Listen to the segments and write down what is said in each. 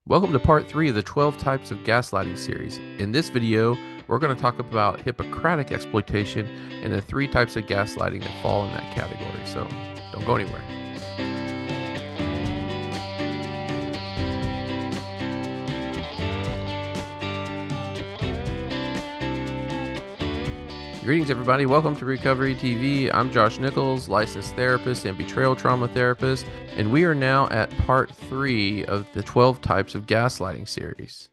Welcome to part 3 of the 12 types of gaslighting series. In this video, we're going to talk about Hippocratic exploitation and the 3 types of gaslighting that fall in that category. So don't go anywhere. Greetings, everybody. Welcome to RecoveryTV. I'm Josh Nichols, licensed therapist and betrayal trauma therapist, and we are now at part 3 of the 12 types of gaslighting series.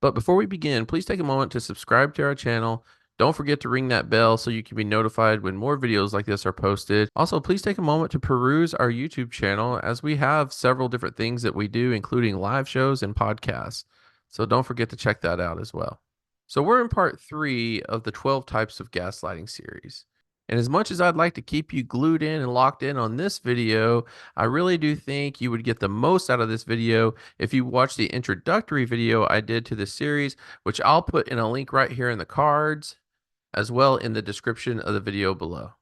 But before we begin, please take a moment to subscribe to our channel. Don't forget to ring that bell so you can be notified when more videos like this are posted. Also, please take a moment to peruse our YouTube channel as we have several different things that we do, including live shows and podcasts. So don't forget to check that out as well. So we're in part 3 of the 12 types of gaslighting series. And as much as I'd like to keep you glued in and locked in on this video, I really do think you would get the most out of this video if you watch the introductory video I did to this series, which I'll put in a link right here in the cards, as well in the description of the video below.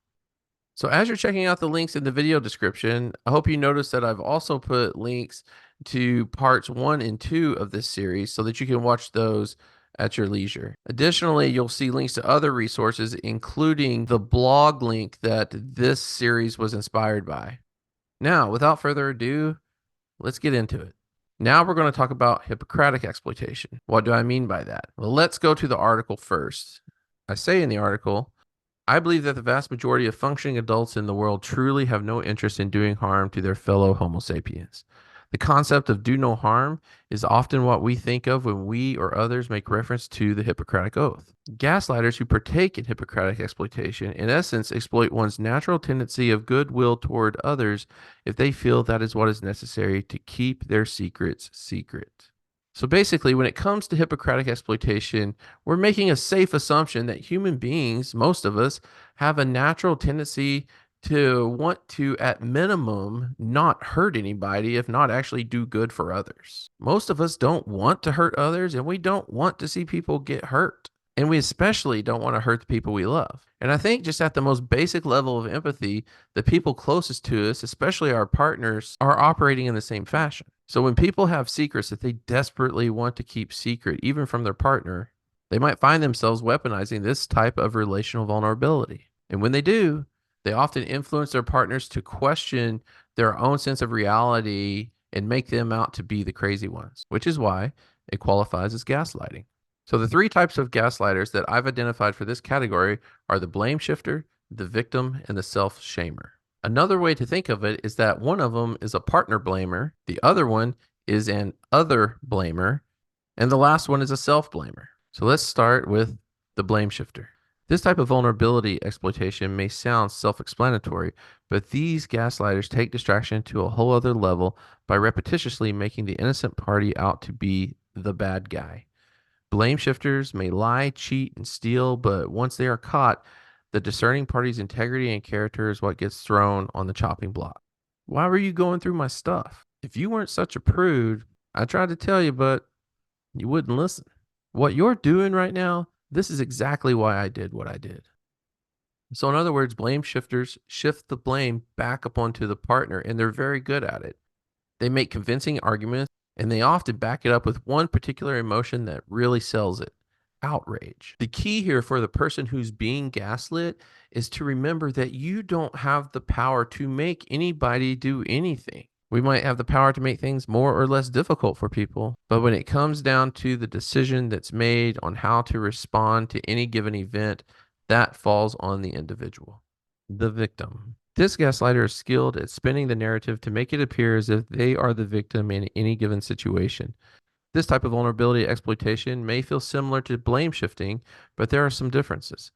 So as you're checking out the links in the video description, I hope you notice that I've also put links to parts 1 and 2 of this series so that you can watch those at your leisure. Additionally, you'll see links to other resources, including the blog link that this series was inspired by. Now, without further ado, let's get into it. Now we're going to talk about Hippocratic exploitation. What do I mean by that? Well, let's go to the article first. I say in the article, I believe that the vast majority of functioning adults in the world truly have no interest in doing harm to their fellow Homo sapiens. The concept of do no harm is often what we think of when we or others make reference to the Hippocratic Oath. Gaslighters who partake in Hippocratic exploitation, in essence, exploit one's natural tendency of goodwill toward others if they feel that is what is necessary to keep their secrets secret. So basically, when it comes to Hippocratic exploitation, we're making a safe assumption that human beings, most of us, have a natural tendency to want to, at minimum, not hurt anybody, if not actually do good for others. Most of us don't want to hurt others, and we don't want to see people get hurt. And we especially don't want to hurt the people we love. And I think just at the most basic level of empathy, the people closest to us, especially our partners, are operating in the same fashion. So when people have secrets that they desperately want to keep secret, even from their partner, they might find themselves weaponizing this type of relational vulnerability. And when they do, they often influence their partners to question their own sense of reality and make them out to be the crazy ones, which is why it qualifies as gaslighting. So the 3 types of gaslighters that I've identified for this category are the blame shifter, the victim, and the self-shamer. Another way to think of it is that one of them is a partner blamer, the other one is an other blamer, and the last one is a self-blamer. So let's start with the blame shifter. This type of vulnerability exploitation may sound self-explanatory, but these gaslighters take distraction to a whole other level by repetitiously making the innocent party out to be the bad guy. Blame shifters may lie, cheat, and steal, but once they are caught, the discerning party's integrity and character is what gets thrown on the chopping block. Why were you going through my stuff? If you weren't such a prude, I tried to tell you, but you wouldn't listen. What you're doing right now, this is exactly why I did what I did. So in other words, blame shifters shift the blame back up onto the partner, and they're very good at it. They make convincing arguments, and they often back it up with one particular emotion that really sells it: outrage. The key here for the person who's being gaslit is to remember that you don't have the power to make anybody do anything. We might have the power to make things more or less difficult for people, but when it comes down to the decision that's made on how to respond to any given event, that falls on the individual. The victim. This gaslighter is skilled at spinning the narrative to make it appear as if they are the victim in any given situation. This type of vulnerability exploitation may feel similar to blame shifting, but there are some differences.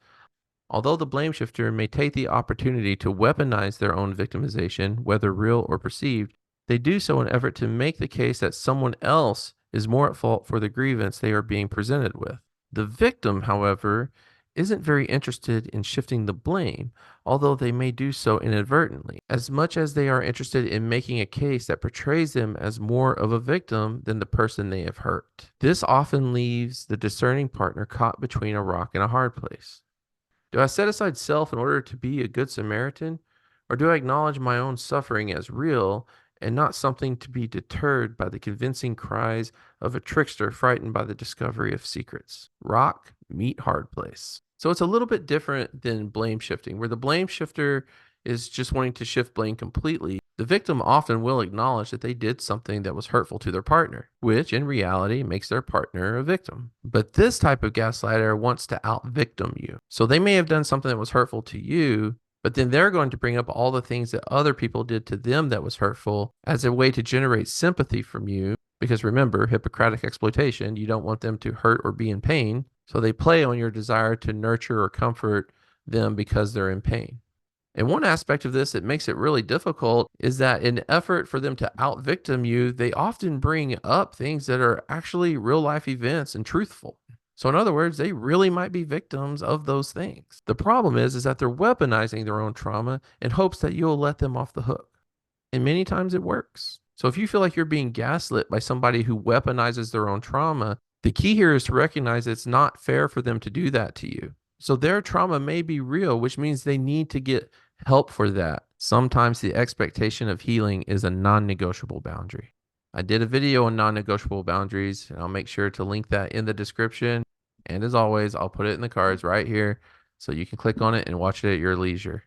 Although the blame shifter may take the opportunity to weaponize their own victimization, whether real or perceived, they do so in an effort to make the case that someone else is more at fault for the grievance they are being presented with. The victim, however, isn't very interested in shifting the blame, although they may do so inadvertently, as much as they are interested in making a case that portrays them as more of a victim than the person they have hurt. This often leaves the discerning partner caught between a rock and a hard place. Do I set aside self in order to be a good Samaritan, or do I acknowledge my own suffering as real and not something to be deterred by the convincing cries of a trickster frightened by the discovery of secrets. Rock, meet hard place. So it's a little bit different than blame shifting, where the blame shifter is just wanting to shift blame completely. The victim often will acknowledge that they did something that was hurtful to their partner, which in reality makes their partner a victim. But this type of gaslighter wants to out-victim you. So they may have done something that was hurtful to you, but then they're going to bring up all the things that other people did to them that was hurtful as a way to generate sympathy from you. Because remember, Hippocratic exploitation, you don't want them to hurt or be in pain. So they play on your desire to nurture or comfort them because they're in pain. And one aspect of this that makes it really difficult is that in an effort for them to out-victim you, they often bring up things that are actually real-life events and truthful. So in other words, they really might be victims of those things. The problem is that they're weaponizing their own trauma in hopes that you'll let them off the hook. And many times it works. So if you feel like you're being gaslit by somebody who weaponizes their own trauma, the key here is to recognize it's not fair for them to do that to you. So their trauma may be real, which means they need to get help for that. Sometimes the expectation of healing is a non-negotiable boundary. I did a video on non-negotiable boundaries, and I'll make sure to link that in the description. And as always, I'll put it in the cards right here so you can click on it and watch it at your leisure.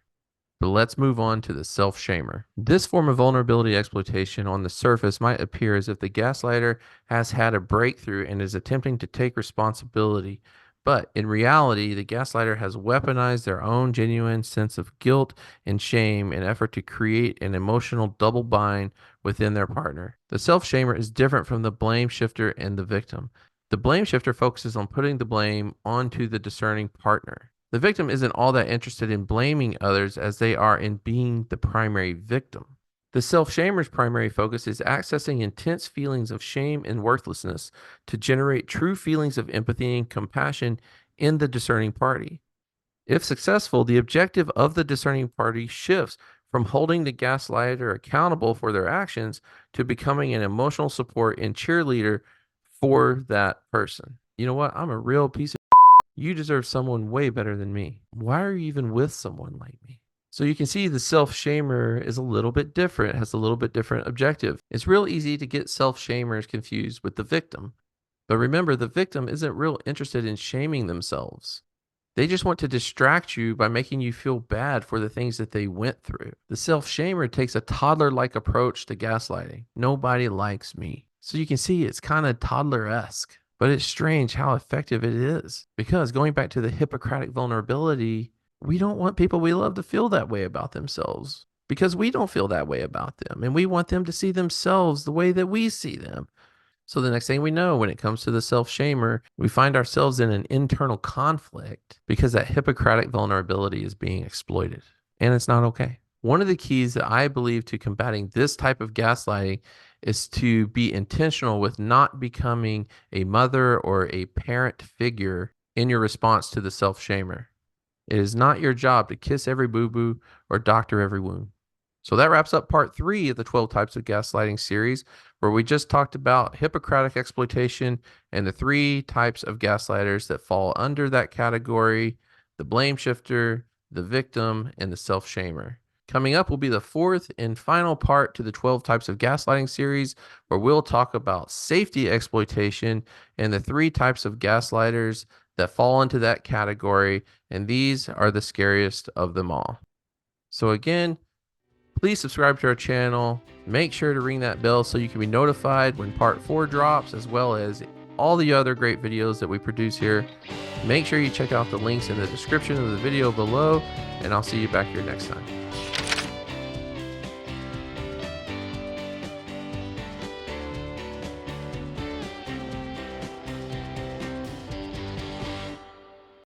But let's move on to the self-shamer. This form of vulnerability exploitation on the surface might appear as if the gaslighter has had a breakthrough and is attempting to take responsibility. But in reality, the gaslighter has weaponized their own genuine sense of guilt and shame in an effort to create an emotional double bind within their partner. The self-shamer is different from the blame shifter and the victim. The blame shifter focuses on putting the blame onto the discerning partner. The victim isn't all that interested in blaming others as they are in being the primary victim. The self-shamer's primary focus is accessing intense feelings of shame and worthlessness to generate true feelings of empathy and compassion in the discerning party. If successful, the objective of the discerning party shifts from holding the gaslighter accountable for their actions to becoming an emotional support and cheerleader for that person. You know what? I'm a real piece of you deserve someone way better than me. Why are you even with someone like me? So you can see the self-shamer is a little bit different, has a little bit different objective. It's real easy to get self-shamers confused with the victim. But remember, the victim isn't real interested in shaming themselves. They just want to distract you by making you feel bad for the things that they went through. The self-shamer takes a toddler-like approach to gaslighting. Nobody likes me. So you can see it's kind of toddler-esque. But it's strange how effective it is. Because going back to the Hippocratic vulnerability, we don't want people we love to feel that way about themselves. Because we don't feel that way about them. And we want them to see themselves the way that we see them. So the next thing we know, when it comes to the self-shamer, we find ourselves in an internal conflict because that Hippocratic vulnerability is being exploited. And it's not okay. One of the keys that I believe to combating this type of gaslighting is to be intentional with not becoming a mother or a parent figure in your response to the self-shamer. It is not your job to kiss every boo-boo or doctor every wound. So that wraps up part 3 of the 12 types of gaslighting series, where we just talked about Hippocratic exploitation and the 3 types of gaslighters that fall under that category: the blame shifter, the victim, and the self-shamer. Coming up will be the 4th and final part to the 12 types of gaslighting series, where we'll talk about safety exploitation and the 3 types of gaslighters that fall into that category, and these are the scariest of them all. So again, please subscribe to our channel. Make sure to ring that bell so you can be notified when part 4 drops, as well as all the other great videos that we produce here. Make sure you check out the links in the description of the video below, and I'll see you back here next time.